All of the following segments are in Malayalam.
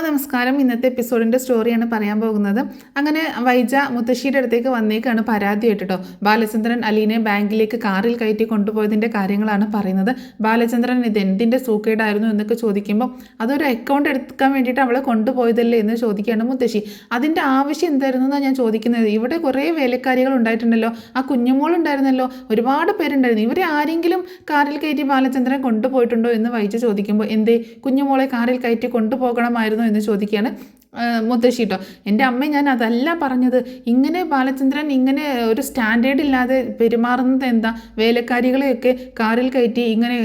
നമസ്കാരം. ഇന്നത്തെ എപ്പിസോഡിൻ്റെ സ്റ്റോറിയാണ് പറയാൻ പോകുന്നത്. അങ്ങനെ വൈജ മുത്തശ്ശിയുടെ അടുത്തേക്ക് വന്നേക്കാണ് പരാതിയായിട്ട് കേട്ടോ. ബാലചന്ദ്രൻ അലീനെ ബാങ്കിലേക്ക് കാറിൽ കയറ്റി കൊണ്ടുപോയതിൻ്റെ കാര്യങ്ങളാണ് പറയുന്നത്. ബാലചന്ദ്രൻ ഇത് എന്തിൻ്റെ സൂക്കേടായിരുന്നു എന്നൊക്കെ ചോദിക്കുമ്പോൾ അതൊരു അക്കൗണ്ട് എടുക്കാൻ വേണ്ടിയിട്ട് അവളെ കൊണ്ടുപോയതല്ലേ എന്ന് ചോദിക്കുകയാണ് മുത്തശ്ശി. അതിൻ്റെ ആവശ്യം എന്തായിരുന്നു എന്നാണ് ഞാൻ ചോദിക്കുന്നത്. ഇവിടെ കുറേ വേലക്കാരികൾ ഉണ്ടായിട്ടുണ്ടല്ലോ, ആ കുഞ്ഞുമോൾ ഉണ്ടായിരുന്നല്ലോ, ഒരുപാട് പേരുണ്ടായിരുന്നു. ഇവരെ ആരെങ്കിലും കാറിൽ കയറ്റി ബാലചന്ദ്രൻ കൊണ്ടുപോയിട്ടുണ്ടോ എന്ന് വൈജ ചോദിക്കുമ്പോൾ എന്തേ കുഞ്ഞുമോളെ കാറിൽ കയറ്റി കൊണ്ടുപോകണമായിരുന്നു എന്ന് ചോദിക്കുകയാണ് മുത്തശ്ശി കേട്ടോ. എൻ്റെ അമ്മ, ഞാൻ അതല്ല പറഞ്ഞത്. ഇങ്ങനെ ബാലചന്ദ്രൻ ഇങ്ങനെ ഒരു സ്റ്റാൻഡേർഡ് ഇല്ലാതെ പെരുമാറുന്നത് എന്താ? വേലക്കാരികളെയൊക്കെ കാറിൽ കയറ്റി ഇങ്ങനെ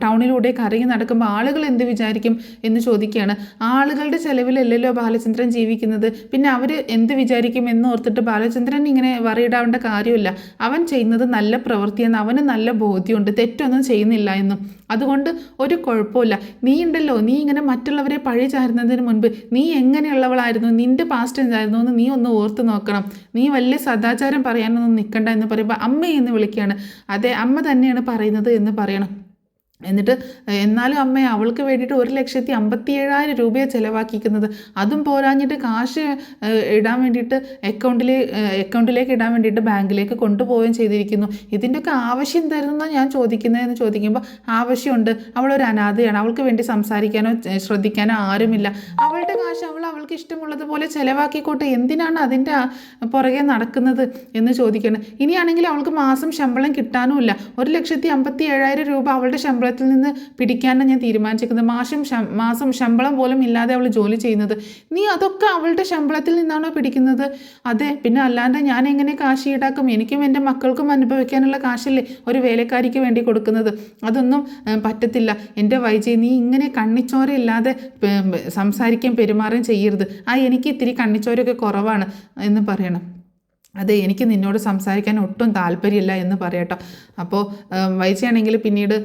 ടൗണിലൂടെ കറങ്ങി നടക്കുമ്പോൾ ആളുകൾ എന്ത് വിചാരിക്കും എന്ന് ചോദിക്കുകയാണ്. ആളുകളുടെ ചെലവിലല്ലല്ലോ ബാലചന്ദ്രൻ ജീവിക്കുന്നത്, പിന്നെ അവർ എന്ത് വിചാരിക്കും എന്ന് ഓർത്തിട്ട് ബാലചന്ദ്രൻ ഇങ്ങനെ വറിയിടാവേണ്ട കാര്യമില്ല. അവൻ ചെയ്യുന്നത് നല്ല പ്രവൃത്തിയെന്ന് അവന് നല്ല ബോധ്യമുണ്ട്, തെറ്റൊന്നും ചെയ്യുന്നില്ല എന്നും. അതുകൊണ്ട് ഒരു കുഴപ്പമില്ല. നീ ഉണ്ടല്ലോ, നീ ഇങ്ങനെ മറ്റുള്ളവരെ പഴി ചാരുന്നതിന് മുൻപ് നീ എങ്ങനെയുള്ളവളായിരുന്നു, നിൻ്റെ പാസ്റ്റ് എന്തായിരുന്നു എന്ന് നീ ഒന്ന് ഓർത്ത് നോക്കണം. നീ വലിയ സദാചാരം പറയാനൊന്നും നിൽക്കണ്ട എന്ന് പറയുമ്പോൾ അമ്മ എന്ന് വിളിക്കുകയാണ്. അതെ, അമ്മ തന്നെയാണ് പറയുന്നത് എന്ന് പറയണം. എന്നിട്ട് എന്നാലും അമ്മ, അവൾക്ക് വേണ്ടിയിട്ട് 1,57,000 രൂപയെ ചിലവാക്കിക്കുന്നത്. അതും പോരാഞ്ഞിട്ട് കാശ് ഇടാൻ വേണ്ടിയിട്ട് അക്കൗണ്ടിലേക്ക് ഇടാൻ വേണ്ടിയിട്ട് ബാങ്കിലേക്ക് കൊണ്ടുപോവുകയും ചെയ്തിരിക്കുന്നു. ഇതിൻ്റെയൊക്കെ ആവശ്യം എന്തായിരുന്നു എന്നാണ് ഞാൻ ചോദിക്കുന്നതെന്ന് ചോദിക്കുമ്പോൾ ആവശ്യമുണ്ട്. അവളൊരു അനാഥയാണ്, അവൾക്ക് വേണ്ടി സംസാരിക്കാനോ ശ്രദ്ധിക്കാനോ ആരുമില്ല. അവളുടെ കാശ് അവൾക്ക് ഇഷ്ടമുള്ളതുപോലെ ചിലവാക്കിക്കോട്ടെ, എന്തിനാണ് അതിൻ്റെ പുറകെ നടക്കുന്നത് എന്ന് ചോദിക്കണം. ഇനിയാണെങ്കിൽ അവൾക്ക് മാസം ശമ്പളം കിട്ടാനുമില്ല. 1,57,000 രൂപ അവളുടെ ശമ്പളത്തിൽ നിന്ന് പിടിക്കാനാണ് ഞാൻ തീരുമാനിച്ചിരിക്കുന്നത്. മാസം ശമ്പളം പോലും ഇല്ലാതെ അവൾ ജോലി ചെയ്യുന്നത്. നീ അതൊക്കെ അവളുടെ ശമ്പളത്തിൽ നിന്നാണോ പിടിക്കുന്നത്? അതെ, പിന്നെ അല്ലാണ്ട് ഞാൻ എങ്ങനെ കാശ് ഈടാക്കും? എനിക്കും എൻ്റെ മക്കൾക്കും അനുഭവിക്കാനുള്ള കാശല്ലേ ഒരു വേലക്കാരിക്ക് വേണ്ടി കൊടുക്കുന്നത്. അതൊന്നും പറ്റത്തില്ല. എൻ്റെ വൈജയ്, നീ ഇങ്ങനെ കണ്ണിച്ചോരയില്ലാതെ സംസാരിക്കാൻ പെരുമാറുകയും ചെയ്യരുത്. എനിക്ക് ഇത്തിരി കണ്ണിച്ചോരൊക്കെ കുറവാണ് എന്ന് പറയണം. അതെ, എനിക്ക് നിന്നോട് സംസാരിക്കാൻ ഒട്ടും താല്പര്യമില്ല എന്ന് പറയട്ടോ. അപ്പോൾ വൈജയാണെങ്കിൽ പിന്നീട്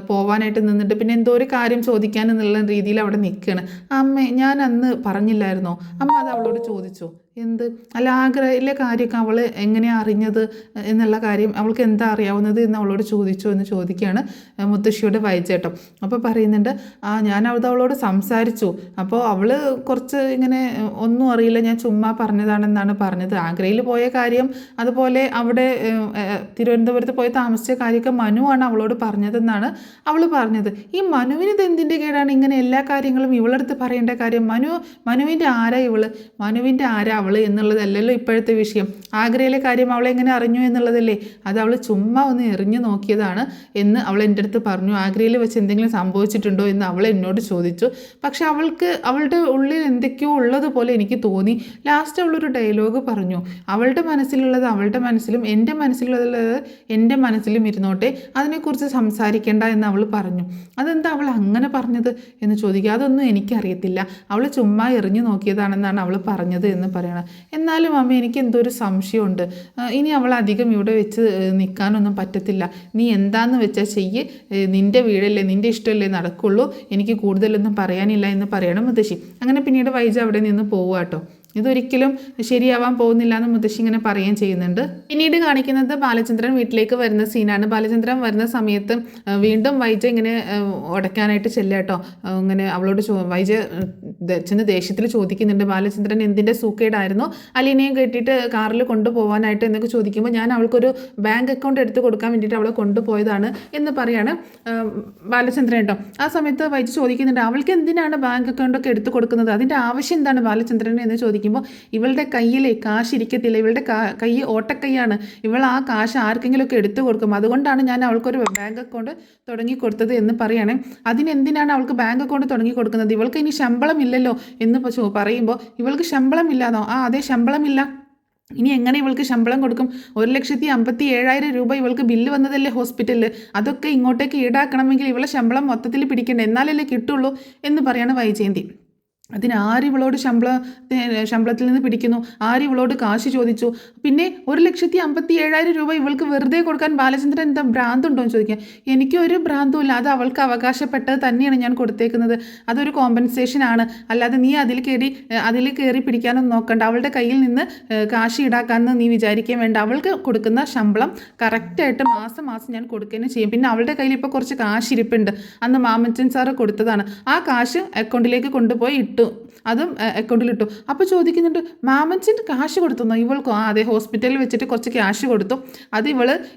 പോവാനായിട്ട് നിന്നിട്ട് പിന്നെ എന്തോ ഒരു കാര്യം ചോദിക്കാൻ എന്നുള്ള രീതിയിൽ അവിടെ നിൽക്കുകയാണ്. അമ്മേ, ഞാൻ അന്ന് പറഞ്ഞില്ലായിരുന്നോ? അമ്മ അത് അവളോട് ചോദിച്ചോ? എന്ത്? അല്ല, ആഗ്രയിലെ കാര്യമൊക്കെ അവൾ എങ്ങനെയാണ് അറിഞ്ഞത് എന്നുള്ള കാര്യം അവൾക്ക് എന്താ അറിയാവുന്നത് എന്ന് അവളോട് ചോദിച്ചോ എന്ന് ചോദിക്കുകയാണ് മുത്തശ്ശിയോട് വൈജേട്ടോ. അപ്പോൾ പറയുന്നുണ്ട്, ഞാൻ അവളോട് സംസാരിച്ചു. അപ്പോൾ അവൾ കുറച്ച് ഇങ്ങനെ ഒന്നും അറിയില്ല, ഞാൻ ചുമ്മാ പറഞ്ഞതാണെന്നാണ് പറഞ്ഞത്. ആഗ്രയിൽ പോയ കാര്യം, അതുപോലെ അവിടെ തിരുവനന്തപുരത്ത് പോയി താമസിച്ച കാര്യമൊക്കെ മനുവാണ് അവളോട് പറഞ്ഞതെന്നാണ് അവൾ പറഞ്ഞത്. ഈ മനുവിന് ഇത് എന്തിൻ്റെ കേടാണ് ഇങ്ങനെ എല്ലാ കാര്യങ്ങളും ഇവളെടുത്ത് പറയേണ്ട കാര്യം? മനുവിൻ്റെ ആരാ ഇവള്? മനുവിൻ്റെ ആരാ അവൾ എന്നുള്ളതല്ലല്ലോ ഇപ്പോഴത്തെ വിഷയം. ആഗ്രയിലെ കാര്യം അവളെ എങ്ങനെ അറിഞ്ഞു എന്നുള്ളതല്ലേ. അത് അവൾ ചുമ്മാ ഒന്ന് എറിഞ്ഞു നോക്കിയതാണ് എന്ന് അവൾ എൻ്റെ അടുത്ത് പറഞ്ഞു. ആഗ്രയിൽ വെച്ച് എന്തെങ്കിലും സംഭവിച്ചിട്ടുണ്ടോ എന്ന് അവൾ എന്നോട് ചോദിച്ചു. പക്ഷെ അവളുടെ ഉള്ളിൽ എന്തൊക്കെയോ ഉള്ളതുപോലെ എനിക്ക് തോന്നി. ലാസ്റ്റ് അവളൊരു ഡയലോഗ് പറഞ്ഞു, അവളുടെ മനസ്സിലുള്ളത് അവളുടെ മനസ്സിലും എൻ്റെ മനസ്സിലുള്ളത് എൻ്റെ മനസ്സിലും ഇരുന്നോട്ടെ, അതിനെക്കുറിച്ച് സംസാരിക്കേണ്ട എന്ന് അവൾ പറഞ്ഞു. അതെന്താ അവൾ അങ്ങനെ പറഞ്ഞത് എന്ന് ചോദിക്കുക. അതൊന്നും എനിക്കറിയത്തില്ല, അവൾ ചുമ്മാ എറിഞ്ഞു നോക്കിയതാണെന്നാണ് അവൾ പറഞ്ഞത് എന്ന് പറയണം. എന്നാലും അമ്മ, എനിക്ക് എന്തോ ഒരു സംശയമുണ്ട്. ഇനി അവൾ അധികം ഇവിടെ വെച്ച് നിൽക്കാനൊന്നും പറ്റത്തില്ല. നീ എന്താന്ന് വെച്ചാൽ ചെയ്യ്, നിൻ്റെ വീടല്ലേ, നിൻ്റെ ഇഷ്ടമല്ലേ നടക്കുള്ളൂ, എനിക്ക് കൂടുതലൊന്നും പറയാനില്ല എന്ന് പറയണം മുത്തശ്ശി. അങ്ങനെ പിന്നീട് വൈജ അവിടെ നിന്ന് പോവുക കേട്ടോ. ഇതൊരിക്കലും ശരിയാവാൻ പോകുന്നില്ല എന്ന് മുത്തശ്ശി ഇങ്ങനെ പറയുകയും ചെയ്യുന്നുണ്ട്. പിന്നീട് കാണിക്കുന്നത് ബാലചന്ദ്രൻ വീട്ടിലേക്ക് വരുന്ന സീനാണ്. ബാലചന്ദ്രൻ വരുന്ന സമയത്ത് വീണ്ടും വൈജ ഇങ്ങനെ ഉടയ്ക്കാനായിട്ട് ചെല്ലുക കേട്ടോ. ഇങ്ങനെ അവളോട് വൈജ ചെന്ന് ദേഷ്യത്തിൽ ചോദിക്കുന്നുണ്ട്, ബാലചന്ദ്രൻ എന്തിൻ്റെ സൂക്കേടായിരുന്നു അലീനയും കെട്ടിയിട്ട് കാറിൽ കൊണ്ടുപോകാനായിട്ട് എന്നൊക്കെ ചോദിക്കുമ്പോൾ ഞാൻ അവൾക്കൊരു ബാങ്ക് അക്കൗണ്ട് എടുത്ത് കൊടുക്കാൻ വേണ്ടിയിട്ട് അവളെ കൊണ്ടുപോയതാണ് എന്ന് പറയാണ് ബാലചന്ദ്രൻ കേട്ടോ. ആ സമയത്ത് വൈജ ചോദിക്കുന്നുണ്ട്, അവൾക്ക് എന്തിനാണ് ബാങ്ക് അക്കൗണ്ടൊക്കെ എടുത്ത് കൊടുക്കുന്നത്? അതിൻ്റെ ആവശ്യം എന്താണ് ബാലചന്ദ്രൻ എന്ന് ചോദിക്കുമ്പോൾ ഇവളുടെ കയ്യിലെ കാശ് ഇരിക്കത്തില്ല, ഇവളുടെ കൈ ഓട്ടക്കൈയാണ്, ഇവൾ ആ കാശ് ആർക്കെങ്കിലുമൊക്കെ എടുത്തു കൊടുക്കും, അതുകൊണ്ടാണ് ഞാൻ അവൾക്കൊരു ബാങ്ക് അക്കൗണ്ട് തുടങ്ങി കൊടുത്തത് എന്ന് പറയുകയാണ്. അതിനെന്തിനാണ് അവൾക്ക് ബാങ്ക് അക്കൗണ്ട് തുടങ്ങി കൊടുക്കുന്നത്? ഇവൾക്ക് ഇനി ശമ്പളം ഇല്ലല്ലോ എന്ന് പറയുമ്പോൾ ഇവൾക്ക് ശമ്പളം ഇല്ലാന്നോ? അതെ, ശമ്പളമില്ല. ഇനി എങ്ങനെ ഇവൾക്ക് ശമ്പളം കൊടുക്കും? 1,57,000 രൂപ ഇവൾക്ക് ബില്ല് വന്നതല്ലേ ഹോസ്പിറ്റലിൽ. അതൊക്കെ ഇങ്ങോട്ടേക്ക് ഈടാക്കണമെങ്കിൽ ഇവളെ ശമ്പളം മൊത്തത്തിൽ പിടിക്കണ്ടേ, എന്നാലല്ലേ കിട്ടുള്ളൂ എന്ന് പറയാണ് വൈജയന്തി. അതിനാരിവളോട് ശമ്പളത്തിൽ നിന്ന് പിടിക്കുന്നു? ആരിവളോട് കാശ് ചോദിച്ചു? പിന്നെ 1,57,000 രൂപ ഇവൾക്ക് വെറുതെ കൊടുക്കാൻ ബാലചന്ദ്രൻ എന്താ ഭ്രാന്തുണ്ടോ എന്ന് ചോദിക്കാം. എനിക്കൊരു ഭ്രാന്തുമില്ല, അത് അവൾക്ക് അവകാശപ്പെട്ടത് തന്നെയാണ് ഞാൻ കൊടുത്തേക്കുന്നത്. അതൊരു കോമ്പൻസേഷനാണ്, അല്ലാതെ നീ അതിൽ കയറി പിടിക്കാനൊന്നും നോക്കണ്ട. അവളുടെ കയ്യിൽ നിന്ന് കാശ് ഈടാക്കാമെന്ന് നീ വിചാരിക്കാൻ വേണ്ട. അവൾക്ക് കൊടുക്കുന്ന ശമ്പളം കറക്റ്റായിട്ട് മാസം ഞാൻ കൊടുക്കുകയും ചെയ്യും. പിന്നെ അവളുടെ കയ്യിൽ ഇപ്പോൾ കുറച്ച് കാശ് ഇരിപ്പുണ്ട്, അന്ന് മാമച്ചൻ സാറ് കൊടുത്തതാണ്. ആ കാശ് അക്കൗണ്ടിലേക്ക് കൊണ്ടുപോയി ഇട്ടു, അതും അക്കൗണ്ടിലിട്ടു. അപ്പോൾ ചോദിക്കുന്നുണ്ട്, മാമച്ചൻ കാശ് കൊടുത്തുന്നോ ഇവൾക്കോ? അതെ, ഹോസ്പിറ്റലിൽ വെച്ചിട്ട് കുറച്ച് ക്യാഷ് കൊടുത്തു. അത്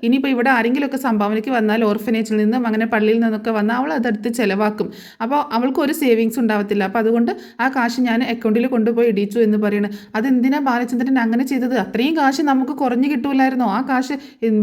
ഇനിയിപ്പോൾ ഇവിടെ ആരെങ്കിലുമൊക്കെ സംഭാവനയ്ക്ക് വന്നാൽ ഓർഫനേജിൽ നിന്നും അങ്ങനെ പള്ളിയിൽ നിന്നൊക്കെ വന്നാൽ അവൾ അതെടുത്ത് ചിലവാക്കും. അപ്പോൾ അവൾക്ക് ഒരു സേവിങ്സ് ഉണ്ടാവത്തില്ല. അപ്പോൾ അതുകൊണ്ട് ആ കാശ് ഞാൻ അക്കൗണ്ടിൽ കൊണ്ടുപോയി ഇടിച്ചു എന്ന് പറയുന്നത്. അതെന്തിനാ ബാലചന്ദ്രൻ അങ്ങനെ ചെയ്തത്? അത്രയും കാശ് നമുക്ക് കുറഞ്ഞു കിട്ടൂലായിരുന്നോ? ആ കാശ്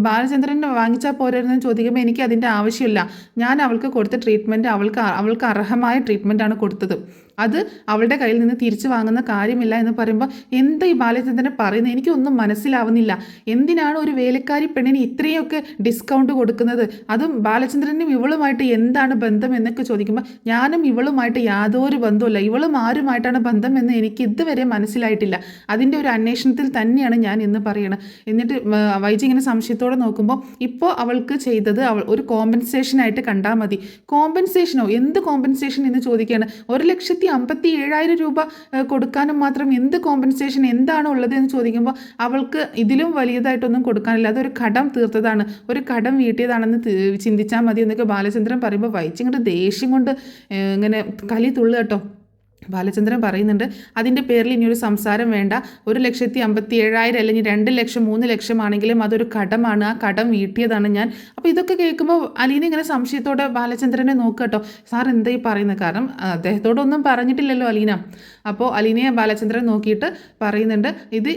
ബാലചന്ദ്രൻ വാങ്ങിച്ചാൽ പോരായിരുന്നു ചോദിക്കുമ്പോൾ എനിക്ക് അതിൻ്റെ ആവശ്യമില്ല. ഞാൻ അവൾക്ക് കൊടുത്ത ട്രീറ്റ്മെൻറ്റ് അവൾക്ക് അർഹമായ ട്രീറ്റ്മെൻറ്റാണ് കൊടുത്തത്. അത് അവളുടെ കയ്യിൽ നിന്ന് തിരിച്ചു വാങ്ങുന്ന കാര്യമില്ല എന്ന് പറയുമ്പോൾ എന്താ ഈ ബാലചന്ദ്രൻ പറയുന്നത്? എനിക്കൊന്നും മനസ്സിലാവുന്നില്ല. എന്തിനാണ് ഒരു വേലക്കാരി പെണ്ണിന് ഇത്രയൊക്കെ ഡിസ്കൗണ്ട് കൊടുക്കുന്നത്? അതും ബാലചന്ദ്രനും ഇവളുമായിട്ട് എന്താണ് ബന്ധം എന്നൊക്കെ ചോദിക്കുമ്പോൾ ഞാനും ഇവളുമായിട്ട് യാതൊരു ബന്ധവുമില്ല, ഇവളും ആരുമായിട്ടാണ് ബന്ധം എന്ന് എനിക്ക് ഇതുവരെ മനസ്സിലായിട്ടില്ല. അതിൻ്റെ ഒരു അന്വേഷണത്തിൽ തന്നെയാണ് ഞാൻ എന്ന് പറയണം. എന്നിട്ട് വൈജി ഇങ്ങനെ സംശയത്തോടെ നോക്കുമ്പോൾ ഇപ്പോൾ അവൾക്ക് ചെയ്തത് ഒരു കോമ്പൻസേഷനായിട്ട് കണ്ടാൽ മതി. കോമ്പൻസേഷനോ? എന്ത് കോമ്പൻസേഷൻ എന്ന് ചോദിക്കുകയാണ്. 1,57,000 രൂപ കൊടുക്കാനും മാത്രം എന്ത് കോമ്പൻസേഷൻ എന്താണ് ഉള്ളത് എന്ന് ചോദിക്കുമ്പോൾ അവൾക്ക് ഇതിലും വലിയതായിട്ടൊന്നും കൊടുക്കാനില്ല, അതൊരു കടം തീർത്തതാണ്, ഒരു കടം വീട്ടിയതാണെന്ന് ചിന്തിച്ചാൽ മതി എന്നൊക്കെ ബാലചന്ദ്രൻ പറയുമ്പോൾ വൈജി ഇങ്ങോട്ട് ദേഷ്യം കൊണ്ട് ഇങ്ങനെ കലി തുള്ളു കേട്ടോ. ബാലചന്ദ്രൻ പറയുന്നുണ്ട്, അതിൻ്റെ പേരിൽ ഇനിയൊരു സംസാരം വേണ്ട. 1,57,000 അല്ലെങ്കിൽ 2 ലക്ഷം 3 ലക്ഷം ആണെങ്കിലും അതൊരു കടമാണ്, ആ കടം വീട്ടിയതാണ് ഞാൻ. അപ്പോൾ ഇതൊക്കെ കേൾക്കുമ്പോൾ അലീന ഇങ്ങനെ സംശയത്തോടെ ബാലചന്ദ്രനെ നോക്കുക കേട്ടോ. സാർ എന്താ ഈ പറയുന്നത്? കാരണം അദ്ദേഹത്തോടൊന്നും പറഞ്ഞിട്ടില്ലല്ലോ അലീന. അപ്പോൾ അലീനയെ ബാലചന്ദ്രൻ നോക്കിയിട്ട് പറയുന്നുണ്ട്, ഇത്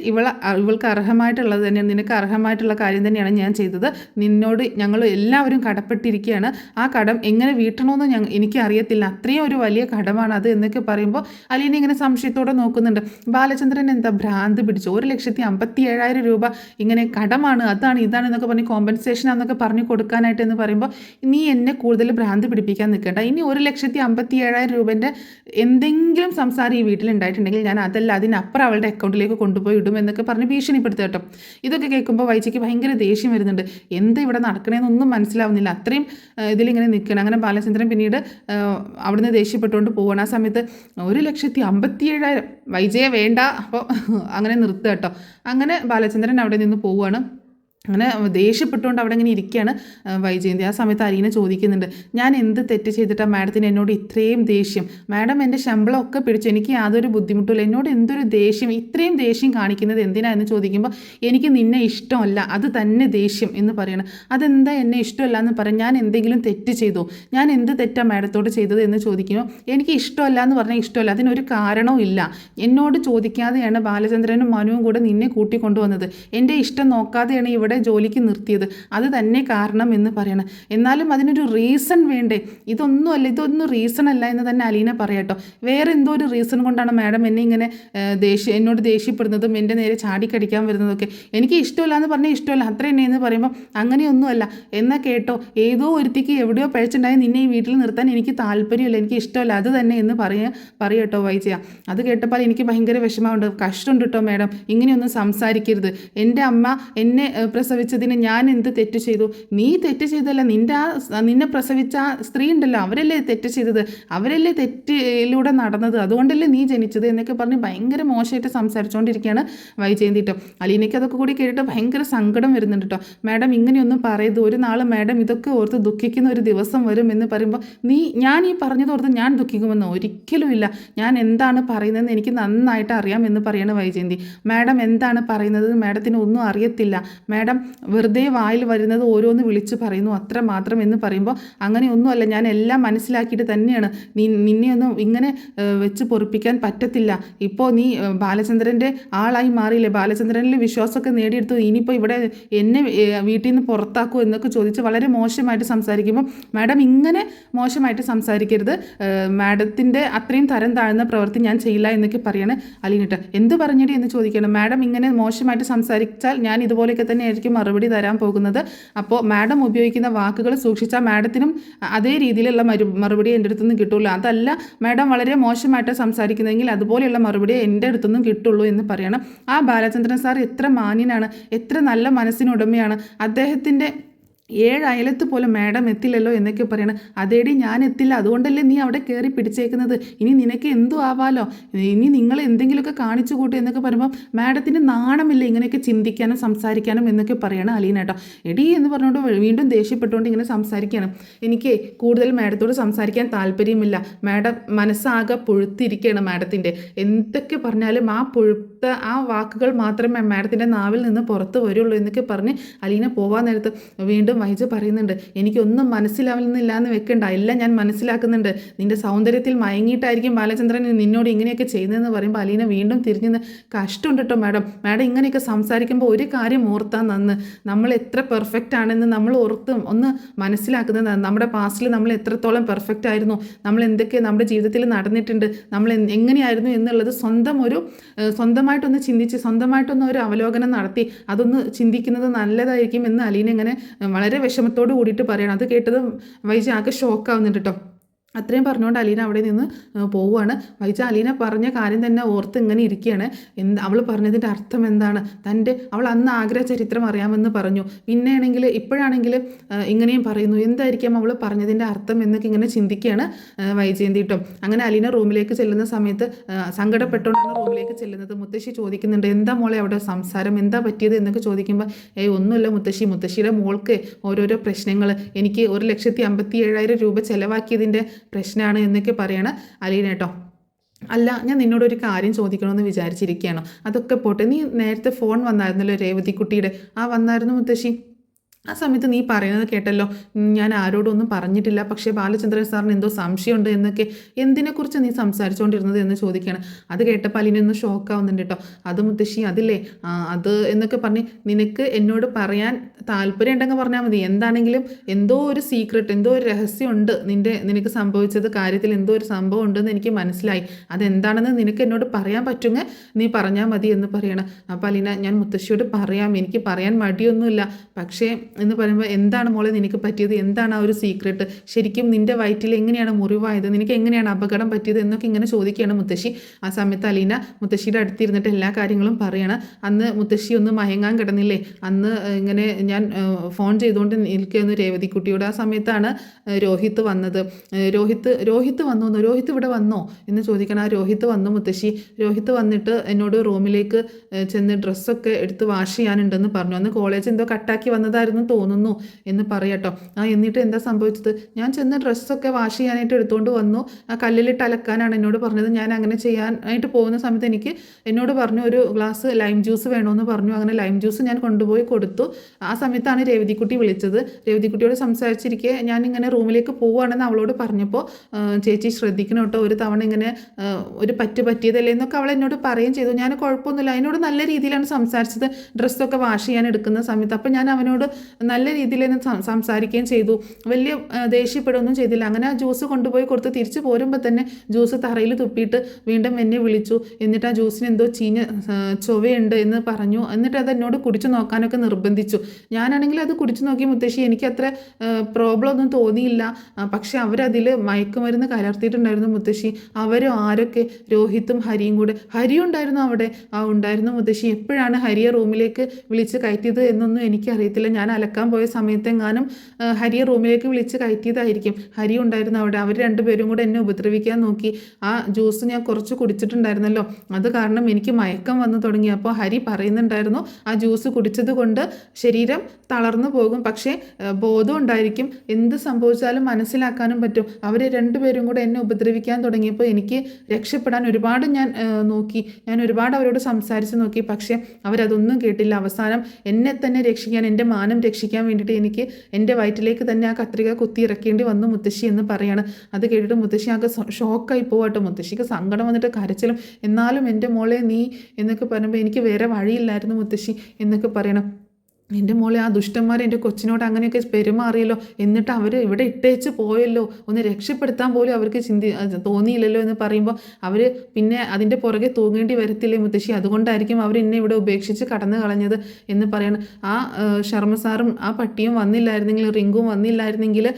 ഇവൾക്ക് അർഹമായിട്ടുള്ളത് തന്നെയാണ്, നിനക്ക് അർഹമായിട്ടുള്ള കാര്യം തന്നെയാണ് ഞാൻ ചെയ്തത്. നിന്നോട് ഞങ്ങൾ എല്ലാവരും കടപ്പെട്ടിരിക്കുകയാണ്. ആ കടം എങ്ങനെ വീട്ടണമെന്ന് എനിക്ക് അറിയത്തില്ല, അത്രയും ഒരു വലിയ കടമാണ് അത് എന്നൊക്കെ പറയുമ്പോൾ അലീന ഇങ്ങനെ സംശയത്തോടെ നോക്കുന്നുണ്ട്. ബാലചന്ദ്രൻ എന്താ ഭ്രാന്ത് പിടിച്ചു? 1,57,000 രൂപ ഇങ്ങനെ കടമാണ്, അതാണ് ഇതാണ് എന്നൊക്കെ പറഞ്ഞ് കോമ്പൻസേഷനാന്നൊക്കെ പറഞ്ഞു കൊടുക്കാനായിട്ട് എന്ന് പറയുമ്പോൾ നീ എന്നെ കൂടുതൽ ഭ്രാന്ത് പിടിപ്പിക്കാൻ നിൽക്കണ്ട. ഇനി 1,57,000 രൂപേൻ്റെ എന്തെങ്കിലും സംസാരം ഈ വീട്ടിലുണ്ടായിട്ടുണ്ടെങ്കിൽ ഞാൻ അതല്ല അതിനപ്പുറം അവളുടെ അക്കൗണ്ടിലേക്ക് കൊണ്ടുപോയി ഇടും എന്നൊക്കെ പറഞ്ഞ് ഭീഷണിപ്പെടുത്തുക കേട്ടോ. ഇതൊക്കെ കേൾക്കുമ്പോൾ വൈജിക്ക് ഭയങ്കര ദേഷ്യം വരുന്നുണ്ട്. എന്താ ഇവിടെ നടക്കണേന്നൊന്നും മനസ്സിലാവുന്നില്ല. അത്രയും ഇതിലിങ്ങനെ നിൽക്കണം. അങ്ങനെ ബാലചന്ദ്രൻ പിന്നീട് അവിടുന്ന് ദേഷ്യപ്പെട്ടുകൊണ്ട് പോകണം. ആ സമയത്ത് 1,57,000 വൈജയെ വേണ്ട, അപ്പോൾ അങ്ങനെ നിർത്തുക കേട്ടോ. അങ്ങനെ ബാലചന്ദ്രൻ അവിടെ നിന്ന് പോവുകയാണ്. അങ്ങനെ ദേഷ്യപ്പെട്ടുകൊണ്ട് അവിടെ ഇങ്ങനെ ഇരിക്കുകയാണ് വൈജയന്തി. ആ സമയത്ത് അലീന ചോദിക്കുന്നുണ്ട്, ഞാൻ എന്ത് തെറ്റ് ചെയ്തിട്ടാണ് മാഡത്തിന് എന്നോട് ഇത്രയും ദേഷ്യം? മാഡം എൻ്റെ ശമ്പളമൊക്കെ പിടിച്ചു, എനിക്ക് യാതൊരു ബുദ്ധിമുട്ടില്ല, എന്നോട് എന്തൊരു ദേഷ്യം, ഇത്രയും ദേഷ്യം കാണിക്കുന്നത് എന്തിനാ എന്ന് ചോദിക്കുമ്പോൾ എനിക്ക് നിന്നെ ഇഷ്ടമല്ല, അത് തന്നെ ദേഷ്യം എന്ന് പറയണം. അതെന്താ എന്നെ ഇഷ്ടമല്ല എന്ന് പറയാം? ഞാൻ എന്തെങ്കിലും തെറ്റ് ചെയ്തോ? ഞാൻ എന്ത് തെറ്റാണ് മാഡത്തോട് ചെയ്തത് എന്ന് ചോദിക്കുമ്പോൾ എനിക്ക് ഇഷ്ടമല്ല എന്ന് പറഞ്ഞാൽ ഇഷ്ടമല്ല, അതിനൊരു കാരണവും ഇല്ല. എന്നോട് ചോദിക്കാതെയാണ് ബാലചന്ദ്രനും മനുവും കൂടെ നിന്നെ കൂട്ടിക്കൊണ്ടുവന്നത്. എൻ്റെ ഇഷ്ടം നോക്കാതെയാണ് ഇവിടെ ജോലിക്ക് നിർത്തിയത്, അത് തന്നെ കാരണം എന്ന് പറയണം. എന്നാലും അതിനൊരു റീസൺ വേണ്ടേ? ഇതൊന്നും റീസൺ അല്ല എന്ന് തന്നെ അലീന പറയാട്ടോ. വേറെ എന്തോ ഒരു റീസൺ കൊണ്ടാണ് മാഡം എന്നെ ഇങ്ങനെ എന്നോട് ദേഷ്യപ്പെടുന്നതും എൻ്റെ നേരെ ചാടിക്കടിക്കാൻ വരുന്നതൊക്കെ. എനിക്ക് ഇഷ്ടമില്ല എന്ന് പറഞ്ഞാൽ ഇഷ്ടമല്ല, അത്ര തന്നെ എന്ന് പറയുമ്പോൾ അങ്ങനെയൊന്നുമല്ല. എന്നാൽ കേട്ടോ, ഏതോ ഒരുത്തിക്ക് എവിടെയോ പഴിച്ചുണ്ടായി നിന്നെ ഈ വീട്ടിൽ നിർത്താൻ എനിക്ക് താല്പര്യമില്ല, എനിക്ക് ഇഷ്ടമല്ല, അത് തന്നെ എന്ന് പറയട്ടോ വൈജയ. അത് കേട്ടപ്പോൾ എനിക്ക് ഭയങ്കര വിഷമമുണ്ട്. കഷ്ടമുണ്ട് കേട്ടോ മാഡം, ഇങ്ങനെയൊന്നും സംസാരിക്കരുത്. എൻ്റെ അമ്മ എന്നെ പ്രസവിച്ചതിന് ഞാൻ എന്ത് തെറ്റ് ചെയ്തു? നീ തെറ്റ് ചെയ്തല്ല, നിന്നെ പ്രസവിച്ച സ്ത്രീ ഉണ്ടല്ലോ, അവരല്ലേ തെറ്റ് ചെയ്തത്, അവരല്ലേ തെറ്റിലൂടെ നടന്നത്, അതുകൊണ്ടല്ലേ നീ ജനിച്ചത് എന്നൊക്കെ പറഞ്ഞ് ഭയങ്കര മോശമായിട്ട് സംസാരിച്ചുകൊണ്ടിരിക്കുകയാണ് വൈജയന്തി കേട്ടോ. അലീനയ്ക്ക് അതൊക്കെ കൂടി കേട്ടിട്ട് ഭയങ്കര സങ്കടം വരുന്നുണ്ട് കേട്ടോ. മാഡം ഇങ്ങനെയൊന്നും പറയരുത്, ഒരു നാൾ മാഡം ഇതൊക്കെ ഓർത്ത് ദുഃഖിക്കുന്ന ഒരു ദിവസം വരും എന്ന് പറയുമ്പോൾ ഞാൻ ഈ പറഞ്ഞത് ഓർത്ത് ഞാൻ ദുഃഖിക്കുമെന്നോ? ഒരിക്കലുമില്ല. ഞാൻ എന്താണ് പറയുന്നതെന്ന് എനിക്ക് നന്നായിട്ട് അറിയാം എന്ന് പറയാണ് വൈജയന്തി. മാഡം എന്താണ് പറയുന്നത് മാഡത്തിന് ഒന്നും അറിയത്തില്ല, മാഡം വെറുതെ വായിൽ വരുന്നത് ഓരോന്ന് വിളിച്ച് പറയുന്നു, അത്ര മാത്രം എന്ന് പറയുമ്പോൾ അങ്ങനെയൊന്നുമല്ല, ഞാൻ എല്ലാം മനസ്സിലാക്കിയിട്ട് തന്നെയാണ്. നിന്നെയൊന്നും ഇങ്ങനെ വെച്ച് പൊറിപ്പിക്കാൻ പറ്റത്തില്ല. ഇപ്പോൾ നീ ബാലചന്ദ്രൻ്റെ ആളായി മാറിയില്ലേ, ബാലചന്ദ്രനിൽ വിശ്വാസമൊക്കെ നേടിയെടുത്തു, ഇനിയിപ്പോൾ ഇവിടെ എന്നെ വീട്ടിൽ നിന്ന് പുറത്താക്കൂ എന്നൊക്കെ ചോദിച്ച് വളരെ മോശമായിട്ട് സംസാരിക്കുമ്പോൾ മാഡം ഇങ്ങനെ മോശമായിട്ട് സംസാരിക്കരുത്, മാഡത്തിൻ്റെ അത്രയും തരം താഴ്ന്ന പ്രവൃത്തി ഞാൻ ചെയ്യില്ല എന്നൊക്കെ പറയാണ് അലീനട്ട. എന്ത് പറഞ്ഞിട്ട് എന്ന് ചോദിക്കണം. മാഡം ഇങ്ങനെ മോശമായിട്ട് സംസാരിച്ചാൽ ഞാൻ ഇതുപോലെയൊക്കെ തന്നെ ആയിരിക്കും മറുപടി തരാൻ പോകുന്നത്. അപ്പോൾ മാഡം ഉപയോഗിക്കുന്ന വാക്കുകൾ സൂക്ഷിച്ചാൽ മാഡത്തിനും അതേ രീതിയിലുള്ള മറുപടി എൻ്റെ അടുത്തുനിന്ന് കിട്ടുള്ളൂ. അതല്ല മാഡം വളരെ മോശമായിട്ട് സംസാരിക്കുന്നതെങ്കിൽ അതുപോലെയുള്ള മറുപടി എൻ്റെ അടുത്തുനിന്നും കിട്ടുള്ളൂ എന്ന് പറയണം. ആ ബാലചന്ദ്രൻ സാർ എത്ര മാന്യനാണ്, എത്ര നല്ല മനസ്സിനുടമയാണ്. അദ്ദേഹത്തിൻ്റെ 7 അയലത്ത് പോലും മാഡം എത്തില്ലല്ലോ എന്നൊക്കെ പറയണം. അതേടി ഞാൻ എത്തില്ല, അതുകൊണ്ടല്ലേ നീ അവിടെ കയറി പിടിച്ചേക്കുന്നത്, ഇനി നിനക്ക് എന്തും ആവാലോ, ഇനി നിങ്ങൾ എന്തെങ്കിലുമൊക്കെ കാണിച്ചു കൂട്ടും എന്നൊക്കെ പറയുമ്പോൾ മാഡത്തിന് നാണമില്ല ഇങ്ങനെയൊക്കെ ചിന്തിക്കാനും സംസാരിക്കാനും എന്നൊക്കെ പറയണം അലീന കേട്ടോ. എടി എന്ന് പറഞ്ഞുകൊണ്ട് വീണ്ടും ദേഷ്യപ്പെട്ടുകൊണ്ട് ഇങ്ങനെ സംസാരിക്കുകയാണ്. എനിക്ക് കൂടുതൽ മാഡത്തോട് സംസാരിക്കാൻ താല്പര്യമില്ല, മാഡം മനസ്സാകെ പുഴുത്തിരിക്കുകയാണ് മാഡത്തിൻ്റെ. എന്തൊക്കെ പറഞ്ഞാലും ആ പുഴുത്ത ആ വാക്കുകൾ മാത്രമേ മാഡത്തിൻ്റെ നാവിൽ നിന്ന് പുറത്ത് വരുള്ളൂ എന്നൊക്കെ പറഞ്ഞ് അലീന പോവാൻ നേരത്ത് വീണ്ടും വൈജ പറയുന്നുണ്ട്, എനിക്കൊന്നും മനസ്സിലാവുന്നില്ല എന്ന് വെക്കണ്ട, എല്ലാം ഞാൻ മനസ്സിലാക്കുന്നുണ്ട്, നിന്റെ സൗന്ദര്യത്തിൽ മയങ്ങിയിട്ടായിരിക്കും ബാലചന്ദ്രൻ നിന്നോട് ഇങ്ങനെയൊക്കെ ചെയ്യുന്നതെന്ന് പറയുമ്പോൾ അലീന വീണ്ടും തിരിഞ്ഞ് കഷ്ടമുണ്ട് കേട്ടോ മാഡം, മാഡം ഇങ്ങനെയൊക്കെ സംസാരിക്കുമ്പോൾ ഒരു കാര്യം ഓർത്താൽ നന്ന്, നമ്മൾ എത്ര പെർഫെക്റ്റ് ആണെന്ന് നമ്മൾ ഓർത്തും ഒന്ന് മനസ്സിലാക്കുന്നത്, നമ്മുടെ പാസ്റ്റിൽ നമ്മൾ എത്രത്തോളം പെർഫെക്റ്റ് ആയിരുന്നു, നമ്മൾ എന്തൊക്കെ നമ്മുടെ ജീവിതത്തിൽ നടന്നിട്ടുണ്ട്, നമ്മൾ എങ്ങനെയായിരുന്നു എന്നുള്ളത് സ്വന്തമായിട്ടൊന്ന് ചിന്തിച്ച് സ്വന്തമായിട്ടൊന്ന് ഒരു അവലോകനം നടത്തി അതൊന്ന് ചിന്തിക്കുന്നത് നല്ലതായിരിക്കും എന്ന് അലീന ഇങ്ങനെ വളരെ വിഷമത്തോട് കൂടിയിട്ട് പറയണം. അത് കേട്ടത് വൈജ ആകെ ഷോക്കാവുന്നുണ്ട് കേട്ടോ. അത്രയും പറഞ്ഞുകൊണ്ട് അലീന അവിടെ നിന്ന് പോവുകയാണ്. വൈജ അലീന പറഞ്ഞ കാര്യം തന്നെ ഓർത്ത് ഇങ്ങനെ ഇരിക്കുകയാണ്. അവൾ പറഞ്ഞതിൻ്റെ അർത്ഥം എന്താണ്, അവൾ അന്ന് ആഗ്രഹ ചരിത്രം അറിയാമെന്ന് പറഞ്ഞു, പിന്നെയാണെങ്കിൽ ഇപ്പോഴാണെങ്കിൽ ഇങ്ങനെയും പറയുന്നു, എന്തായിരിക്കും അവൾ പറഞ്ഞതിൻ്റെ അർത്ഥം എന്നൊക്കെ ഇങ്ങനെ ചിന്തിക്കുകയാണ് വൈജയന്തി കേട്ടോ. അങ്ങനെ അലീന റൂമിലേക്ക് ചെല്ലുന്ന സമയത്ത് സങ്കടപ്പെട്ടുകൊണ്ടാണ് റൂമിലേക്ക് ചെല്ലുന്നത്. മുത്തശ്ശി ചോദിക്കുന്നുണ്ട്, എന്താ മോളെ അവിടെ സംസാരം, എന്താ പറ്റിയത് എന്നൊക്കെ ചോദിക്കുമ്പോൾ ഒന്നുമില്ല മുത്തശ്ശിയുടെ മോൾക്ക് ഓരോരോ പ്രശ്നങ്ങൾ, എനിക്ക് 1,57,000 രൂപ ചിലവാക്കിയതിൻ്റെ പ്രശ്നമാണ് എന്നൊക്കെ പറയണം അലീന കേട്ടോ. അല്ല, ഞാൻ നിന്നോടൊരു കാര്യം ചോദിക്കണമെന്ന് വിചാരിച്ചിരിക്കുകയാണോ, അതൊക്കെ പോട്ടെ, നീ നേരത്തെ ഫോൺ വന്നായിരുന്നല്ലോ രേവതിക്കുട്ടിയുടെ, വന്നായിരുന്നു മുത്തശ്ശി, ആ സമയത്ത് നീ പറയുന്നത് കേട്ടല്ലോ, ഞാൻ ആരോടും ഒന്നും പറഞ്ഞിട്ടില്ല, പക്ഷേ ബാലചന്ദ്രൻ സാറിന് എന്തോ സംശയമുണ്ട് എന്നൊക്കെ, എന്തിനെക്കുറിച്ച് നീ സംസാരിച്ചുകൊണ്ടിരുന്നത് എന്ന് ചോദിക്കുകയാണ്. അത് കേട്ടപ്പോൾ അലീനൊന്ന് ഷോക്കാവുന്നുണ്ട് കേട്ടോ. അത് മുത്തശ്ശി അതില്ലേ അത് എന്നൊക്കെ പറഞ്ഞ്, നിനക്ക് എന്നോട് പറയാൻ താല്പര്യം ഉണ്ടെങ്കിൽ പറഞ്ഞാൽ മതി, എന്താണെങ്കിലും എന്തോ ഒരു സീക്രട്ട്, എന്തോ ഒരു രഹസ്യമുണ്ട് നിനക്ക് സംഭവിച്ചത് കാര്യത്തിൽ എന്തോ ഒരു സംഭവം ഉണ്ടെന്ന് എനിക്ക് മനസ്സിലായി, അതെന്താണെന്ന് നിനക്ക് എന്നോട് പറയാൻ പറ്റുമെങ്കിൽ നീ പറഞ്ഞാൽ മതി എന്ന് പറയണം. അപ്പോൾ അലീന, ഞാൻ മുത്തശ്ശിയോട് പറയാം, എനിക്ക് പറയാൻ മടിയൊന്നുമില്ല, പക്ഷേ എന്ന് പറയുമ്പോൾ എന്താണ് മോളെ നിനക്ക് പറ്റിയത്, എന്താണ് ആ ഒരു സീക്രട്ട്, ശരിക്കും നിൻ്റെ വയറ്റിൽ എങ്ങനെയാണ് മുറിവായത്, നിനക്ക് എങ്ങനെയാണ് അപകടം പറ്റിയത് എന്നൊക്കെ ഇങ്ങനെ ചോദിക്കുകയാണ് മുത്തശ്ശി. ആ സമയത്ത് അലീന മുത്തശ്ശിയുടെ അടുത്തിരുന്നിട്ട് എല്ലാ കാര്യങ്ങളും പറയണം. അന്ന് മുത്തശ്ശി ഒന്ന് മയങ്ങാൻ കിടന്നില്ലേ, അന്ന് ഇങ്ങനെ ഞാൻ ഫോൺ ചെയ്തുകൊണ്ട് നിൽക്കുന്നു രേവതിക്കുട്ടിയോട്, ആ സമയത്താണ് രോഹിത്ത് വന്നത്. രോഹിത്ത് വന്നു, രോഹിത്ത് ഇവിടെ വന്നോ എന്ന് ചോദിക്കണം. ആ രോഹിത്ത് വന്നു മുത്തശ്ശി, രോഹിത്ത് വന്നിട്ട് എന്നോട് റൂമിലേക്ക് ചെന്ന് ഡ്രസ്സൊക്കെ എടുത്ത് വാഷ് ചെയ്യാനുണ്ടെന്ന് പറഞ്ഞു, അന്ന് കോളേജ് എന്തോ കട്ടാക്കി വന്നതായിരുന്നു തോന്നുന്നു എന്ന് പറയട്ടോ. എന്നിട്ട് എന്താ സംഭവിച്ചത്, ഞാൻ ചെന്ന് ഡ്രസ്സൊക്കെ വാഷ് ചെയ്യാനായിട്ട് എടുത്തുകൊണ്ട് വന്നു, ആ കല്ലിലിട്ട് അലക്കാനാണ് എന്നോട് പറഞ്ഞത്, ഞാൻ അങ്ങനെ ചെയ്യാനായിട്ട് പോകുന്ന സമയത്ത് എന്നോട് പറഞ്ഞു ഒരു ഗ്ലാസ് ലൈം ജ്യൂസ് വേണമെന്ന് പറഞ്ഞു, അങ്ങനെ ലൈം ജ്യൂസ് ഞാൻ കൊണ്ടുപോയി കൊടുത്തു. ആ സമയത്താണ് രേവതിക്കുട്ടി വിളിച്ചത്. രേവതിക്കുട്ടിയോട് സംസാരിച്ചിരിക്കെ ഞാനിങ്ങനെ റൂമിലേക്ക് പോവുകയാണെന്ന് അവളോട് പറഞ്ഞപ്പോൾ, ചേച്ചി ശ്രദ്ധിക്കണം കേട്ടോ, ഒരു തവണ ഇങ്ങനെ ഒരു പറ്റിയതല്ലേ എന്നൊക്കെ അവൾ എന്നോട് പറയുകയും ചെയ്തു. ഞാൻ കുഴപ്പമൊന്നുമില്ല, അതിനോട് നല്ല രീതിയിലാണ് സംസാരിച്ചത് ഡ്രസ്സൊക്കെ വാഷ് ചെയ്യാൻ എടുക്കുന്ന സമയത്ത്. അപ്പോൾ ഞാൻ അവനോട് നല്ല രീതിയിൽ തന്നെ സംസാരിക്കുകയും ചെയ്തു, വലിയ ദേഷ്യപ്പെടുകയൊന്നും ചെയ്തില്ല. അങ്ങനെ ആ ജ്യൂസ് കൊണ്ടുപോയി കൊടുത്ത് തിരിച്ചു പോരുമ്പോൾ തന്നെ ജ്യൂസ് തറയിൽ തുപ്പിയിട്ട് വീണ്ടും എന്നെ വിളിച്ചു. എന്നിട്ട് ആ ജ്യൂസിന് എന്തോ ചീഞ്ഞ ചൊവയുണ്ട് എന്ന് പറഞ്ഞു. എന്നിട്ട് അത് എന്നോട് കുടിച്ചു നോക്കാനൊക്കെ നിർബന്ധിച്ചു. ഞാനാണെങ്കിൽ അത് കുടിച്ചു നോക്കി മുത്തശ്ശി, എനിക്കത്ര പ്രോബ്ലം ഒന്നും തോന്നിയില്ല, പക്ഷെ അവരതിൽ മയക്കുമരുന്ന് കലർത്തിയിട്ടുണ്ടായിരുന്നു മുത്തശ്ശി. അവരും ആരൊക്കെ, രോഹിത്തും ഹരിയും കൂടെ. ഹരി ഉണ്ടായിരുന്നു അവിടെ, ഉണ്ടായിരുന്നു മുത്തശ്ശി. എപ്പോഴാണ് ഹരിയെ റൂമിലേക്ക് വിളിച്ച് കയറ്റിയത് എന്നൊന്നും എനിക്കറിയത്തില്ല, ഞാൻ അലക്കാൻ പോയ സമയത്തെങ്ങാനും ഹരിയെ റൂമിലേക്ക് വിളിച്ച് കയറ്റിയതായിരിക്കും. ഹരി ഉണ്ടായിരുന്നു അവിടെ. അവർ രണ്ടുപേരും കൂടെ എന്നെ ഉപദ്രവിക്കാൻ നോക്കി. ആ ജ്യൂസ് ഞാൻ കുറച്ച് കുടിച്ചിട്ടുണ്ടായിരുന്നല്ലോ, അത് കാരണം എനിക്ക് മയക്കം വന്നു തുടങ്ങി. അപ്പോൾ ഹരി പറയുന്നുണ്ടായിരുന്നു, ആ ജ്യൂസ് കുടിച്ചത് കൊണ്ട് ശരീരം തളർന്നു പോകും, പക്ഷേ ബോധം ഉണ്ടായിരിക്കും, എന്ത് സംഭവിച്ചാലും മനസ്സിലാക്കാനും പറ്റും. അവർ രണ്ടുപേരും കൂടെ എന്നെ ഉപദ്രവിക്കാൻ തുടങ്ങിയപ്പോൾ എനിക്ക് രക്ഷപ്പെടാൻ ഒരുപാട് ഞാൻ നോക്കി, ഞാൻ ഒരുപാട് അവരോട് സംസാരിച്ച് നോക്കി, പക്ഷേ അവരതൊന്നും കേട്ടില്ല. അവസാനം എന്നെ തന്നെ രക്ഷിക്കാൻ, എൻ്റെ മാനം രക്ഷിക്കാൻ വേണ്ടിയിട്ട് എനിക്ക് എൻ്റെ വയറ്റിലേക്ക് തന്നെ ആ കത്രിക കുത്തി ഇറക്കേണ്ടി വന്നു മുത്തശ്ശി എന്ന് പറയാണ്. അത് കേട്ടിട്ട് മുത്തശ്ശി ആകെ ഷോക്കായി പോവാട്ടോ. മുത്തശ്ശിക്ക് സങ്കടം വന്നിട്ട് കരച്ചിലും, എന്നാലും എൻ്റെ മോളെ നീ എന്നൊക്കെ പറയുമ്പോൾ എനിക്ക് വേറെ വഴിയില്ലായിരുന്നു മുത്തശ്ശി എന്നൊക്കെ പറയണം. എൻ്റെ മോളെ, ആ ദുഷ്ടന്മാർ എൻ്റെ കൊച്ചിനോട് അങ്ങനെയൊക്കെ പെരുമാറിയല്ലോ, എന്നിട്ട് അവർ ഇവിടെ ഇട്ടേച്ച് പോയല്ലോ, ഒന്ന് രക്ഷപ്പെടുത്താൻ പോലും അവർക്ക് തോന്നിയില്ലല്ലോ എന്ന് പറയുമ്പോൾ അവർ പിന്നെ അതിൻ്റെ പുറകെ തൂങ്ങേണ്ടി വരത്തില്ലേ മുത്തശ്ശി, അതുകൊണ്ടായിരിക്കും അവർ എന്നെ ഇവിടെ ഉപേക്ഷിച്ച് കടന്നു കളഞ്ഞത് എന്ന് പറയണം. ആ ശർമ്മസാറും ആ പട്ടിയും വന്നില്ലായിരുന്നെങ്കിൽ, റിങ്കും വന്നില്ലായിരുന്നെങ്കിൽ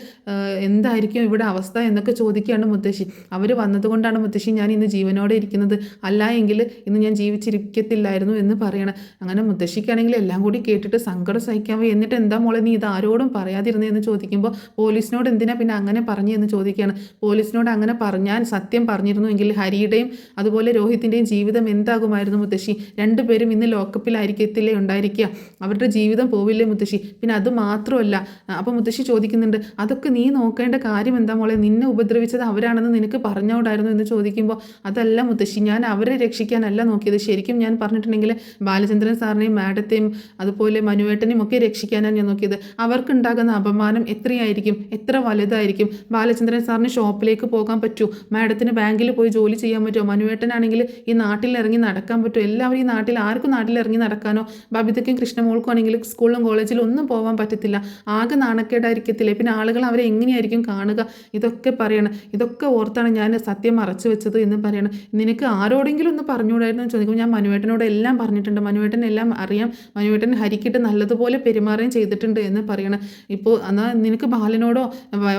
എന്തായിരിക്കും ഇവിടെ അവസ്ഥ എന്നൊക്കെ ചോദിക്കുകയാണ് മുത്തശ്ശി. അവർ വന്നതുകൊണ്ടാണ് മുത്തശ്ശി ഞാൻ ഇന്ന് ജീവനോടെ ഇരിക്കുന്നത്, അല്ല എങ്കിൽ ഇന്ന് ഞാൻ ജീവിച്ചിരിക്കത്തില്ലായിരുന്നു എന്ന് പറയണം. അങ്ങനെ മുത്തശ്ശിക്കാണെങ്കിൽ എല്ലാം കൂടി കേട്ടിട്ട് സങ്കടം സഹിക്കാൻ വയ്യ. എന്നിട്ട് എന്താ മോളെ നീ ഇത് ആരോടും പറയാതിരുന്നതെന്ന് ചോദിക്കുമ്പോൾ പോലീസിനോട് എന്തിനാ പിന്നെ അങ്ങനെ പറഞ്ഞു എന്ന് ചോദിക്കുകയാണ്. പോലീസിനോട് അങ്ങനെ പറഞ്ഞാൽ സത്യം പറഞ്ഞിരുന്നുവെങ്കിൽ ഹരിയുടെയും അതുപോലെ രോഹിത്തിൻ്റെയും ജീവിതം എന്താകുമായിരുന്നു മുത്തശ്ശി? രണ്ടുപേരും ഇന്ന് ലോക്കപ്പിലായിരിക്കത്തില്ലേ ഉണ്ടായിരിക്കുക, അവരുടെ ജീവിതം പോവില്ലേ മുത്തശ്ശി? പിന്നെ അത് മാത്രമല്ല, അപ്പോൾ മുത്തശ്ശി ചോദിക്കുന്നുണ്ട്, അതൊക്കെ നീ നോക്കേണ്ട കാര്യം എന്താ മോളെ? നിന്നെ ഉപദ്രവിച്ചത് അവരാണെന്ന് നിനക്ക് പറഞ്ഞുകൂടായിരുന്നു എന്ന് ചോദിക്കുമ്പോൾ, അതല്ല മുത്തശ്ശി, ഞാൻ അവരെ രക്ഷിക്കാനല്ല നോക്കിയത്. ശരിക്കും ഞാൻ പറഞ്ഞിട്ടുണ്ടെങ്കിൽ ബാലചന്ദ്രൻ സാറിനെയും മാഡത്തെയും അതുപോലെ മനുവേട്ടനെയും ഒക്കെ രക്ഷിക്കാനാണ് ഞാൻ നോക്കിയത്. അവർക്കുണ്ടാകുന്ന അപമാനം എത്രയായിരിക്കും, എത്ര വലുതായിരിക്കും? ബാലചന്ദ്രൻ സാറിന് ഷോപ്പിലേക്ക് പോകാൻ പറ്റൂ, മാഡത്തിന് ബാങ്കിൽ പോയി ജോലി ചെയ്യാൻ പറ്റുമോ? മനുവേട്ടനാണെങ്കിൽ ഈ നാട്ടിൽ ഇറങ്ങി നടക്കാൻ പറ്റുമോ? എല്ലാവരും ഈ നാട്ടിൽ ആർക്കും നാട്ടിൽ ഇറങ്ങി നടക്കാനോ? ബബിതയ്ക്കും കൃഷ്ണമോൾക്കും ആണെങ്കിൽ സ്കൂളിലും കോളേജിലും ഒന്നും പോകാൻ പറ്റത്തില്ല. ആകെ നാണക്കേടായിരിക്കത്തില്ലേ? പിന്നെ ആളുകൾ അവരെ എങ്ങനെയായിരിക്കും കാണുക? ഇതൊക്കെ പറയണം. ഇതൊക്കെ ഓർത്താണ് ഞാൻ സത്യം മറച്ചു വെച്ചത് എന്ന് പറയണം. നിനക്ക് ആരോടെങ്കിലും ഒന്ന് പറഞ്ഞുകൂടായിരുന്നു എന്ന് ചോദിക്കുമ്പോൾ, ഞാൻ മനുവേട്ടനോട് എല്ലാം പറഞ്ഞിട്ടുണ്ട്, മനുവേട്ടൻ എല്ലാം അറിയാം, മനുവേട്ടൻ ഹരിക്കിട്ട് നല്ലതുപോലെ പെരുമാറുകയും ചെയ്തിട്ടുണ്ട് എന്ന് പറയണം. ഇപ്പോൾ എന്നാൽ നിനക്ക് ബാലനോടോ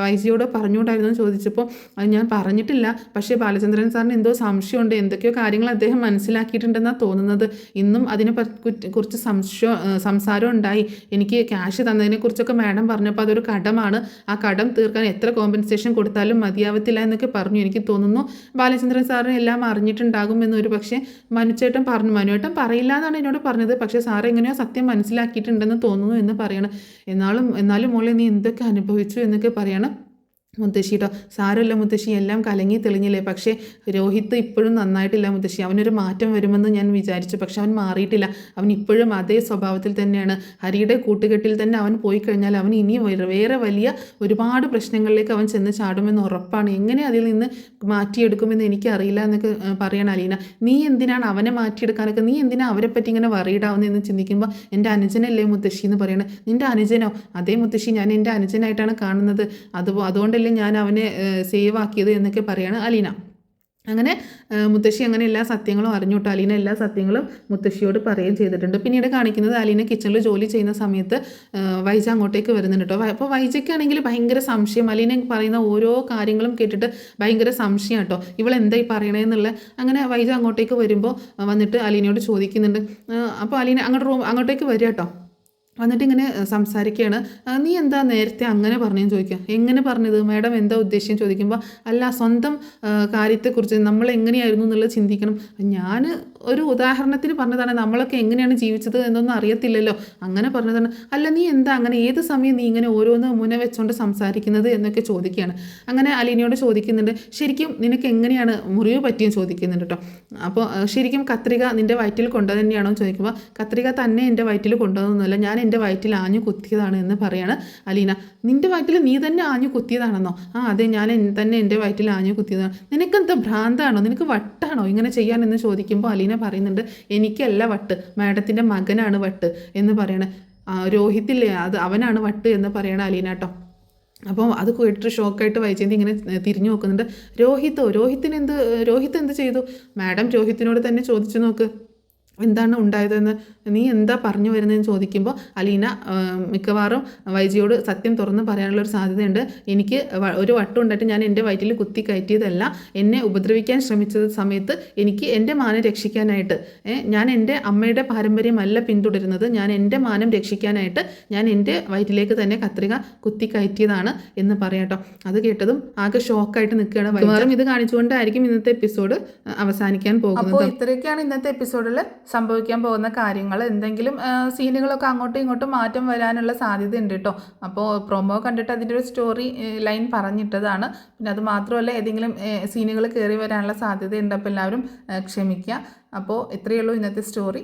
വൈജിയോടോ പറഞ്ഞുകൂടായിരുന്നു എന്ന് ചോദിച്ചപ്പോൾ, അത് ഞാൻ പറഞ്ഞിട്ടില്ല, പക്ഷേ ബാലചന്ദ്രൻ സാറിന് എന്തോ സംശയമുണ്ട്, എന്തൊക്കെയോ കാര്യങ്ങൾ അദ്ദേഹം മനസ്സിലാക്കിയിട്ടുണ്ടെന്നാണ് തോന്നുന്നത്. ഇന്നും അതിനെ കുറിച്ച് സംസാരം ഉണ്ടായി. എനിക്ക് ക്യാഷ് തന്നതിനെക്കുറിച്ചൊക്കെ മാഡം പറഞ്ഞപ്പോൾ അതൊരു കടമാണ്, ആ കടം തീർക്കാൻ എത്ര കോമ്പൻസേഷൻ കൊടുത്താലും മതിയാവത്തില്ല എന്നൊക്കെ പറഞ്ഞു. എനിക്ക് തോന്നുന്നു ബാലചന്ദ്രൻ സാറിന് എല്ലാം അറിഞ്ഞിട്ടുണ്ടാകും എന്നൊരു പക്ഷേ മനുചേട്ടൻ പറഞ്ഞു. മനുവേട്ടൻ പറയില്ല എന്നാണ് എന്നോട് പറഞ്ഞത്, പക്ഷേ സാറ് എങ്ങനെയോ സത്യം മനസ്സിലാക്കിയിട്ടുണ്ടെന്ന് തോന്നുന്നു എന്ന് പറയണം. എന്നാലും മോളെ നീ എന്തൊക്കെ അനുഭവിച്ചു എന്നൊക്കെ പറയണം. മുത്തശ്ശിട്ടോ, സാരമില്ല മുത്തശ്ശി, എല്ലാം കലങ്ങി തെളിഞ്ഞില്ലേ, പക്ഷേ രോഹിത്ത് ഇപ്പോഴും നന്നായിട്ടില്ല മുത്തശ്ശി. അവനൊരു മാറ്റം വരുമെന്ന് ഞാൻ വിചാരിച്ചു, പക്ഷെ അവൻ മാറിയിട്ടില്ല. അവൻ ഇപ്പോഴും അതേ സ്വഭാവത്തിൽ തന്നെയാണ്. ഹരിയുടെ കൂട്ടുകെട്ടിൽ തന്നെ അവൻ പോയി കഴിഞ്ഞാൽ അവൻ ഇനി വേറെ വലിയ ഒരുപാട് പ്രശ്നങ്ങളിലേക്ക് അവൻ ചെന്ന് ചാടുമെന്ന് ഉറപ്പാണ്. എങ്ങനെ അതിൽ നിന്ന് മാറ്റിയെടുക്കുമെന്ന് എനിക്കറിയില്ല എന്നൊക്കെ പറയണം അലീന. നീ എന്തിനാണ് അവനെ മാറ്റിയെടുക്കാനൊക്കെ, നീ എന്തിനാണ് അവരെ പറ്റി ഇങ്ങനെ വറീഡാവുന്നതെന്ന് ചിന്തിക്കുമ്പോൾ, എൻ്റെ അനുജനല്ലേ മുത്തശ്ശി എന്ന് പറയണം. നിൻ്റെ അനുജനോ? അതേ മുത്തശ്ശി, ഞാൻ എൻ്റെ അനുജനായിട്ടാണ് കാണുന്നത്, അതുകൊണ്ട് ഞാൻ അവനെ സേവ് ആക്കിയത് എന്നൊക്കെ പറയാണ് അലീന. അങ്ങനെ മുത്തശ്ശി അങ്ങനെ എല്ലാ സത്യങ്ങളും അറിഞ്ഞോട്ടോ. അലീന എല്ലാ സത്യങ്ങളും മുത്തശ്ശിയോട് പറയുകയും ചെയ്തിട്ടുണ്ട്. പിന്നീട് കാണിക്കുന്നത് അലീന കിച്ചണിൽ ജോലി ചെയ്യുന്ന സമയത്ത് വൈജ അങ്ങോട്ടേക്ക് വരുന്നുണ്ട് കേട്ടോ. അപ്പോൾ വൈജയ്ക്കാണെങ്കിൽ ഭയങ്കര സംശയം, അലീന പറയുന്ന ഓരോ കാര്യങ്ങളും കേട്ടിട്ട് ഭയങ്കര സംശയം കേട്ടോ, ഇവളെന്തായി പറയണേന്നുള്ള. അങ്ങനെ വൈജ അങ്ങോട്ടേക്ക് വരുമ്പോൾ വന്നിട്ട് അലീനയോട് ചോദിക്കുന്നുണ്ട്. അപ്പോൾ അലീന അങ്ങോട്ടേക്ക് വരിക കേട്ടോ. വന്നിട്ട് ഇങ്ങനെ സംസാരിക്കുകയാണ്. നീ എന്താ നേരത്തെ അങ്ങനെ പറഞ്ഞതെന്ന് ചോദിക്കുക. എങ്ങനെ പറഞ്ഞത് മാഡം, എന്താ ഉദ്ദേശം ചോദിക്കുമ്പോൾ, അല്ല സ്വന്തം കാര്യത്തെക്കുറിച്ച് നമ്മൾ എങ്ങനെയായിരുന്നു എന്നുള്ളത് ചിന്തിക്കണം. ഞാൻ ഒരു ഉദാഹരണത്തിന് പറഞ്ഞതാണ്, നമ്മളൊക്കെ എങ്ങനെയാണ് ജീവിച്ചത് എന്നൊന്നും അറിയത്തില്ലല്ലോ, അങ്ങനെ പറഞ്ഞതാണ്. അല്ല നീ എന്താ അങ്ങനെ ഏത് സമയം നീ ഇങ്ങനെ ഓരോന്ന് മുന വെച്ചുകൊണ്ട് സംസാരിക്കുന്നത് എന്നൊക്കെ ചോദിക്കുകയാണ്. അങ്ങനെ അലീനയോട് ചോദിക്കുന്നുണ്ട്, ശരിക്കും നിനക്ക് എങ്ങനെയാണ് മുറിവ് പറ്റിയെന്ന് ചോദിക്കുന്നുണ്ട് കേട്ടോ. അപ്പോൾ ശരിക്കും കത്രിക നിൻ്റെ വയറ്റിൽ കൊണ്ടു തന്നെയാണോ എന്ന് ചോദിക്കുമ്പോൾ, കത്രിക തന്നെ എൻ്റെ വയറ്റിൽ കൊണ്ടുവന്നൊന്നുമല്ല, ഞാൻ എൻ്റെ വയറ്റിൽ ആഞ്ഞു കുത്തിയതാണ് എന്ന് പറയാണ് അലീന. നിൻ്റെ വയറ്റിൽ നീ തന്നെ ആഞ്ഞു കുത്തിയതാണെന്നോ? അതെ, ഞാൻ തന്നെ എൻ്റെ വയറ്റിൽ ആഞ്ഞു കുത്തിയതാണ്. നിനക്കെന്താ ഭ്രാന്താണോ, നിനക്ക് വട്ടാണോ ഇങ്ങനെ ചെയ്യാനെന്ന് ചോദിക്കുമ്പോൾ അലീന പറയുന്നുണ്ട്, എനിക്കല്ല വട്ട്, മാഡത്തിൻ്റെ മകനാണ് വട്ട് എന്ന് പറയണ. രോഹിത്തില്ലേ, അവനാണ് വട്ട് എന്ന് പറയണ അലീന കേട്ടോ. അപ്പോൾ അത് കേട്ടിട്ട് ഷോക്കായിട്ട് വൈജയന്തി ഇങ്ങനെ തിരിഞ്ഞു നോക്കുന്നുണ്ട്. രോഹിത്ത് എന്ത് ചെയ്തു? മാഡം രോഹിത്തിനോട് തന്നെ ചോദിച്ചു നോക്ക്, എന്താണ് ഉണ്ടായതെന്ന്, നീ എന്താ പറഞ്ഞു വരുന്നതെന്ന് ചോദിക്കുമ്പോൾ അലീന മിക്കവാറും വൈജിയോട് സത്യം തുറന്ന് പറയാനുള്ളൊരു സാധ്യതയുണ്ട്. എനിക്ക് ഒരു വട്ടം ഉണ്ടായിട്ട് ഞാൻ എൻ്റെ വയറ്റിൽ കുത്തി കയറ്റിയതല്ല, എന്നെ ഉപദ്രവിക്കാൻ ശ്രമിച്ച സമയത്ത് എനിക്ക് എൻ്റെ മാനം രക്ഷിക്കാനായിട്ട്, ഞാൻ എൻ്റെ അമ്മയുടെ പാരമ്പര്യമല്ല പിന്തുടരുന്നത്, ഞാൻ എൻ്റെ മാനം രക്ഷിക്കാനായിട്ട് ഞാൻ എൻ്റെ വയറ്റിലേക്ക് തന്നെ കത്രിക കുത്തി കയറ്റിയതാണ് എന്ന് പറയാട്ടോ. അത് കേട്ടതും ആകെ ഷോക്കായിട്ട് നിൽക്കുകയാണ്. മിക്കവാറും ഇത് കാണിച്ചുകൊണ്ടായിരിക്കും ഇന്നത്തെ എപ്പിസോഡ് അവസാനിക്കാൻ പോകുന്നത്. അപ്പോൾ ഇത്രയൊക്കെയാണ് ഇന്നത്തെ എപ്പിസോഡിൽ സംഭവിക്കാൻ പോകുന്ന കാര്യങ്ങൾ. എന്തെങ്കിലും സീനുകളൊക്കെ അങ്ങോട്ടും ഇങ്ങോട്ടും മാറ്റം വരാനുള്ള സാധ്യത ഉണ്ട് കേട്ടോ. അപ്പോൾ പ്രൊമോ കണ്ടിട്ട് അതിൻ്റെ ഒരു സ്റ്റോറി ലൈൻ പറഞ്ഞിട്ടതാണ്. പിന്നെ അത് മാത്രമല്ല, ഏതെങ്കിലും സീനുകൾ കയറി വരാനുള്ള സാധ്യതയുണ്ട്. അപ്പോൾ എല്ലാവരും ക്ഷമിക്കുക. അപ്പോൾ ഇത്രയേ ഉള്ളൂ ഇന്നത്തെ സ്റ്റോറി.